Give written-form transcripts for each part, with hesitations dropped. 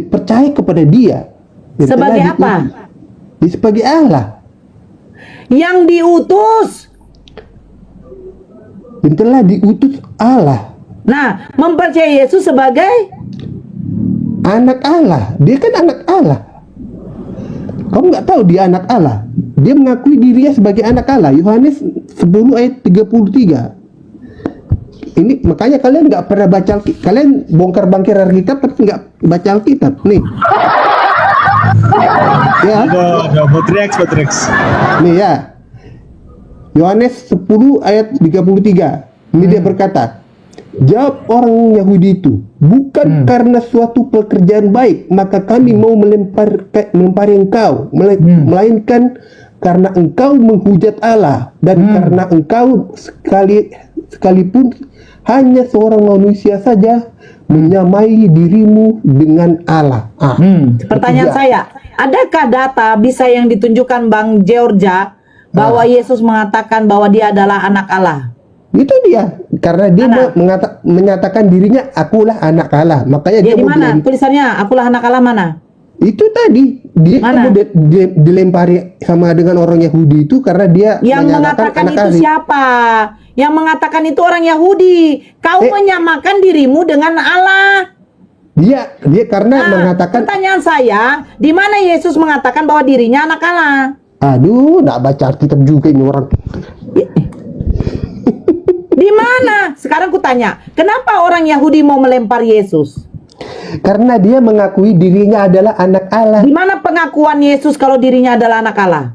percaya kepada dia. Yang Sebagai telah apa? Dia sebagai Allah. Yang diutus. Yang telah diutus Allah. Nah, mempercayai Yesus sebagai Anak Allah. Dia kan anak Allah. Kamu nggak tahu dia anak Allah. Dia mengakui dirinya sebagai anak Allah. Yohanes 10 ayat 33. Ini makanya kalian nggak pernah baca Alkitab. Kalian bongkar-bangkir Alkitab tapi nggak baca Alkitab. Nih. Ya. Ada Botrix. Nih ya. Yohanes 10 ayat 33. Ini dia berkata, jawab orang Yahudi itu, bukan karena suatu pekerjaan baik maka kami mau melempari engkau, melainkan karena engkau menghujat Allah dan karena engkau sekalipun hanya seorang manusia saja menyamai dirimu dengan Allah. Pertanyaan saya, adakah data bisa yang ditunjukkan Bang Georgia bahwa Yesus mengatakan bahwa dia adalah anak Allah? Itu dia, karena dia menyatakan dirinya akulah anak Allah. Makanya Dia dia di mau mana? Tulisannya akulah anak Allah mana? Itu tadi dia Mana? mau dilempari sama dengan orang Yahudi itu karena dia Yang menyatakan mengatakan anak itu Allah. siapa? Yang mengatakan itu orang Yahudi. Kau menyamakan dirimu dengan Allah. Dia karena mengatakan, Pertanyaan saya, di mana Yesus mengatakan bahwa dirinya anak Allah? aduh, nggak baca Alkitab juga ini orang. Di mana? Sekarang kutanya, kenapa orang Yahudi mau melempar Yesus? Karena dia mengakui dirinya adalah anak Allah. Di mana pengakuan Yesus kalau dirinya adalah anak Allah?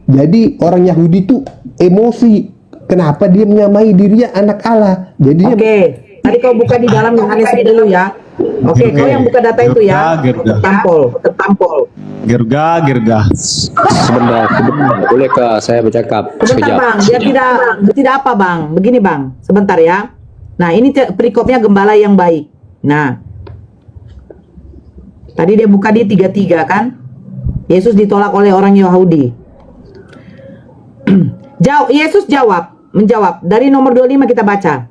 Jadi orang Yahudi itu emosi. Kenapa dia menyamai dirinya anak Allah? Jadi Oke, tadi kau buka di dalam Yohanes dulu ya. Oke, kau yang buka data itu ya. Tertampol. Gerga. Sebentar, bolehkah saya bercakap Sebentar sekejap? Bang, dia tidak apa Bang. Begini Bang, sebentar ya. Nah ini perikopnya gembala yang baik. Nah, tadi dia buka di 33 kan? Yesus ditolak oleh orang Yahudi. Yesus menjawab dari nomor 25 kita baca.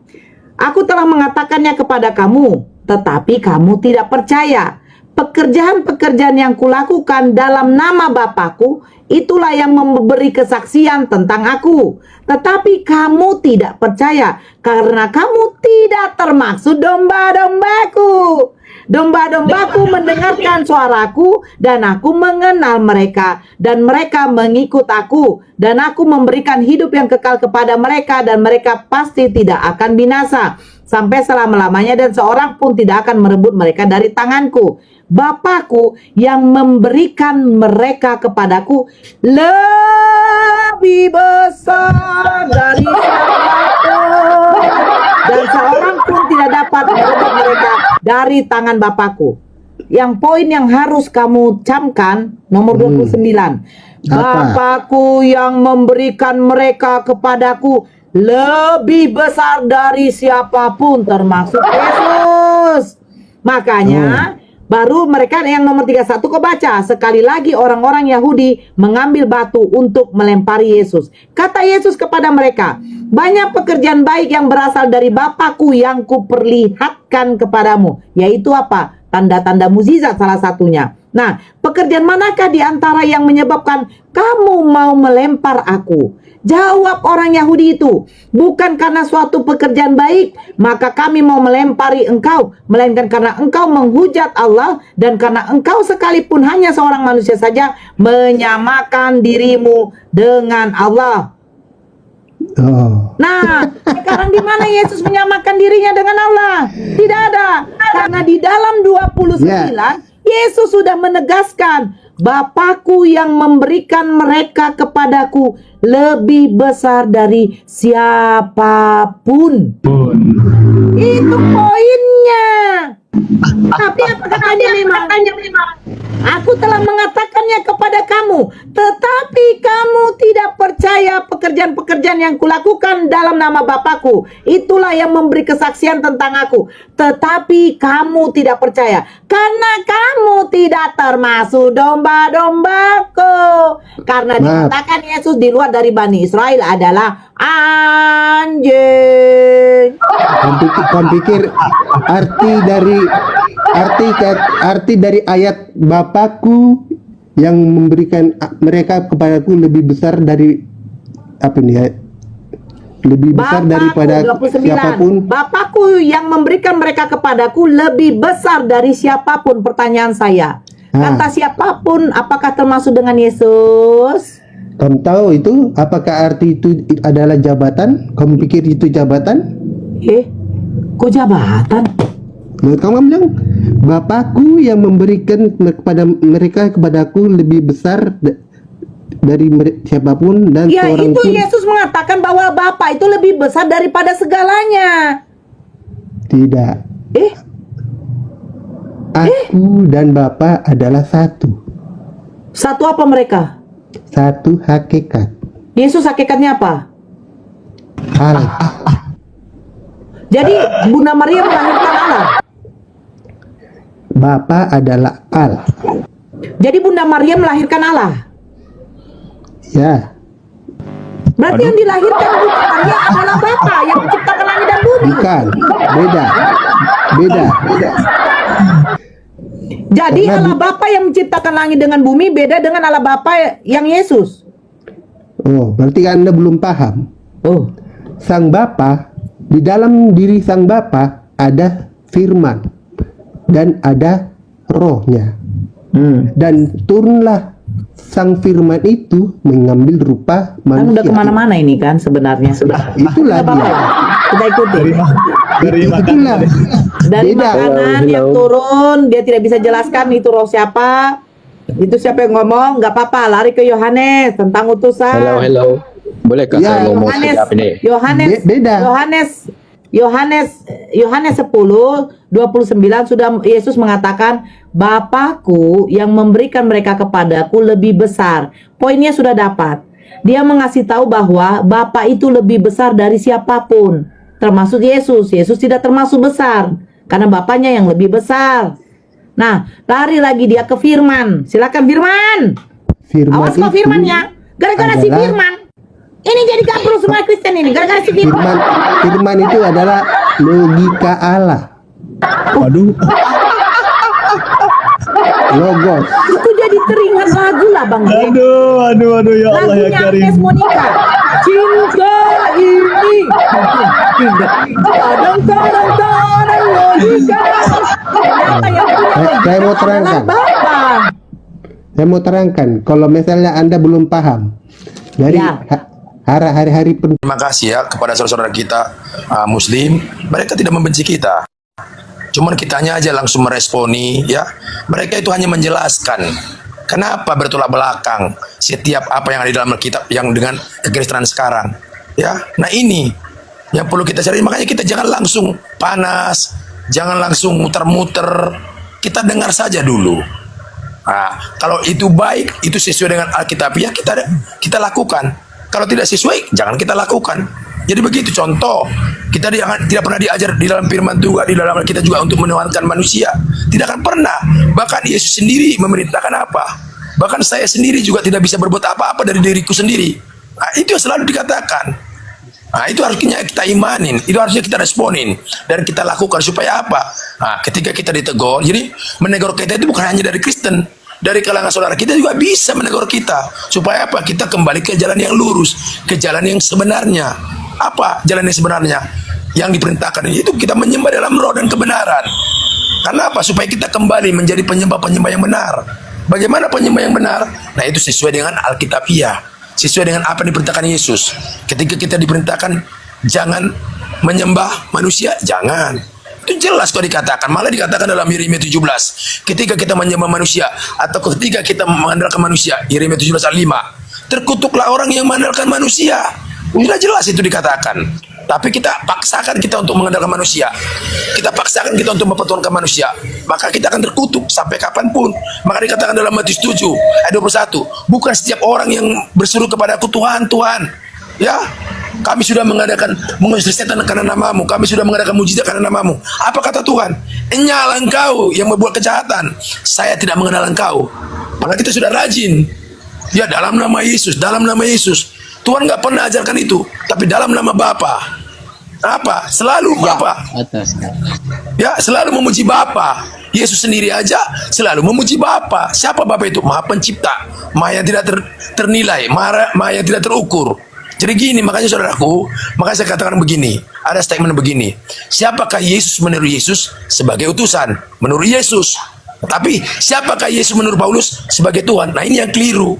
Aku telah mengatakannya kepada kamu, tetapi kamu tidak percaya. Pekerjaan-pekerjaan yang kulakukan dalam nama Bapakku, itulah yang memberi kesaksian tentang aku. Tetapi kamu tidak percaya, karena kamu tidak termaksud domba-dombaku. Domba-dombaku mendengarkan suaraku, dan aku mengenal mereka, dan mereka mengikut aku. Dan aku memberikan hidup yang kekal kepada mereka, dan mereka pasti tidak akan binasa sampai selama-lamanya, dan seorang pun tidak akan merebut mereka dari tanganku. Bapakku yang memberikan mereka kepadaku lebih besar dari siapapun, dan seorang pun tidak dapat merebut mereka dari tangan Bapakku. Yang poin yang harus kamu camkan nomor 29. Bapakku yang memberikan mereka kepadaku lebih besar dari siapapun, termasuk Yesus. Makanya baru mereka yang nomor 31 kau baca. Sekali lagi orang-orang Yahudi mengambil batu untuk melempari Yesus. Kata Yesus kepada mereka, banyak pekerjaan baik yang berasal dari Bapakku yang kuperlihatkan kepadamu. Yaitu apa? Tanda-tanda mukjizat salah satunya. Nah, pekerjaan manakah di antara yang menyebabkan kamu mau melempar aku? Jawab orang Yahudi itu, bukan karena suatu pekerjaan baik, maka kami mau melempari engkau, melainkan karena engkau menghujat Allah, dan karena engkau sekalipun hanya seorang manusia saja menyamakan dirimu dengan Allah. Nah, sekarang di mana Yesus menyamakan dirinya dengan Allah? Tidak ada. Karena di dalam 29, Yesus sudah menegaskan, Bapakku yang memberikan mereka kepadaku lebih besar dari siapapun. Itu poinnya. Tapi apa katanya memang? Aku telah mengatakannya kepada kamu, tetapi kamu tidak percaya pekerjaan-pekerjaan yang kulakukan dalam nama Bapakku. Itulah yang memberi kesaksian tentang aku. Tetapi kamu tidak percaya, Karena kamu tidak termasuk domba-dombaku. Karena dikatakan Yesus di luar dari Bani Israel adalah anjing. Kamu pikir arti dari ayat Bapakku yang memberikan mereka kepadaku lebih besar dari apa nih ya? Lebih besar daripada 29. siapapun. Bapakku yang memberikan mereka kepadaku lebih besar dari siapapun. Pertanyaan saya, kata siapapun apakah termasuk dengan Yesus? Kamu tahu itu apakah arti itu adalah jabatan? Kamu pikir itu jabatan? Kok jabatan? Kamu bilang Bapakku yang memberikan kepada mereka kepadaku lebih besar dari siapapun dan Ya seorang itu pun. Yesus mengatakan bahwa Bapa itu lebih besar daripada segalanya. Tidak. Aku dan Bapa adalah satu. Satu apa mereka? Satu hakikat. Yesus hakikatnya apa? Allah. Jadi Bunda Maria melahirkan Allah. Bapa adalah Allah. Jadi Bunda Maria melahirkan Allah. Ya. Berarti yang dilahirkan Bunda Maria adalah Bapa yang menciptakan langit dan bumi. Bukan. Beda. Beda. Jadi Karena Allah Bapa yang menciptakan langit dengan bumi beda dengan Allah Bapa yang Yesus. Oh, berarti Anda belum paham. Oh. Sang Bapa, di dalam diri Sang Bapa ada firman dan ada rohnya. Dan turunlah sang firman itu mengambil rupa Kan manusia. udah kemana-mana ini kan sebenarnya. Itulah Nggak apa-apa dia. ya? Kita ikuti. Dari Itulah. Dari Beda. makanan yang turun, dia tidak bisa jelaskan itu roh siapa. Itu siapa yang ngomong? Nggak apa-apa, lari ke Yohanes tentang utusan. Hello. Bolehkah Ya, saya ngomong Yohanes, sekejap ini? Beda. Yohanes 10:29 sudah Yesus mengatakan, Bapakku yang memberikan mereka kepadaku lebih besar. Poinnya sudah dapat. Dia mengasih tahu bahwa Bapa itu lebih besar dari siapapun, termasuk Yesus. Yesus tidak termasuk besar karena Bapaknya yang lebih besar. Nah, lari lagi dia ke firman. Silakan firman. Awas kok itu firmannya. Gara-gara si adalah- firman. Ini jadi gabruk semua Kristen ini. Gara-gara si firman. Firman itu adalah logika Allah. Waduh. Logos. Itu jadi teringat lagu lah Bang. Aduh ya Allah ya Lagunya Karim. Agnes Monica. Cinta ini. Kadang-kadang logika. Ternyata yang punya Saya mau logika terangkan. adalah Bapa. Saya mau terangkan, kalau misalnya Anda belum paham dari Ya. hari-hari Terima kasih ya kepada saudara-saudara kita Muslim, mereka tidak membenci kita. Cuman kitanya aja langsung meresponi ya. Mereka itu hanya menjelaskan kenapa bertolak belakang setiap apa yang ada di dalam Alkitab yang dengan kekristenan sekarang. Ya, nah ini yang perlu kita cari. Makanya kita jangan langsung panas, jangan langsung muter-muter. Kita dengar saja dulu. Nah, kalau itu baik, itu sesuai dengan Alkitab ya kita lakukan. Kalau tidak sesuai, jangan kita lakukan. Jadi begitu contoh, kita tidak pernah diajar di dalam firman juga, di dalam kita juga untuk menuhankan manusia. Tidak akan pernah. Bahkan Yesus sendiri memerintahkan apa? Bahkan saya sendiri juga tidak bisa berbuat apa-apa dari diriku sendiri. Nah, itu yang selalu dikatakan. Nah, itu harusnya kita imanin, itu harusnya kita responin dan kita lakukan supaya apa? Nah, ketika kita ditegur, jadi menegur kita itu bukan hanya dari Kristen, dari kalangan saudara kita juga bisa menegur kita supaya apa? Kita kembali ke jalan yang lurus, ke jalan yang sebenarnya. Apa jalan yang sebenarnya? Yang diperintahkan itu kita menyembah dalam roh dan kebenaran. Karena apa? Supaya kita kembali menjadi penyembah-penyembah yang benar. Bagaimana penyembah yang benar? Nah, itu sesuai dengan Alkitabiah, sesuai dengan apa yang diperintahkan Yesus. Ketika kita diperintahkan jangan menyembah manusia, jangan. Itu jelas kok dikatakan, malah dikatakan dalam Yeremia 17. Ketika kita menyembah manusia atau ketika kita mengandalkan manusia, Yeremia 17 ayat 5. Terkutuklah orang yang mengandalkan manusia. Sudah jelas itu dikatakan. Tapi kita paksakan kita untuk mengandalkan manusia. Kita paksakan kita untuk mempertuhankan manusia. Maka kita akan terkutuk sampai kapanpun. Maka dikatakan dalam Matius 7 ayat 21. Bukan setiap orang yang berseru kepadaku Tuhan, Tuhan. Ya, kami sudah mengusir setan karena namamu. Kami sudah mengadakan mujizat karena namamu. Apa kata Tuhan? Enyala engkau yang membuat kejahatan. Saya tidak mengenal engkau. Maka kita sudah rajin. Ya, dalam nama Yesus, dalam nama Yesus. Tuhan nggak pernah ajarkan itu. Tapi dalam nama Bapa. Apa? Selalu Bapa. Ya, selalu memuji Bapa. Yesus sendiri aja selalu memuji Bapa. Siapa Bapa itu? Maha Pencipta, Maha yang tidak ternilai, Maha yang tidak terukur. Jadi gini, makanya saudaraku, makanya saya katakan begini, ada statement begini, siapakah Yesus menurut Yesus? Sebagai utusan, menurut Yesus. Tapi siapakah Yesus menurut Paulus? Sebagai Tuhan. Nah, ini yang keliru.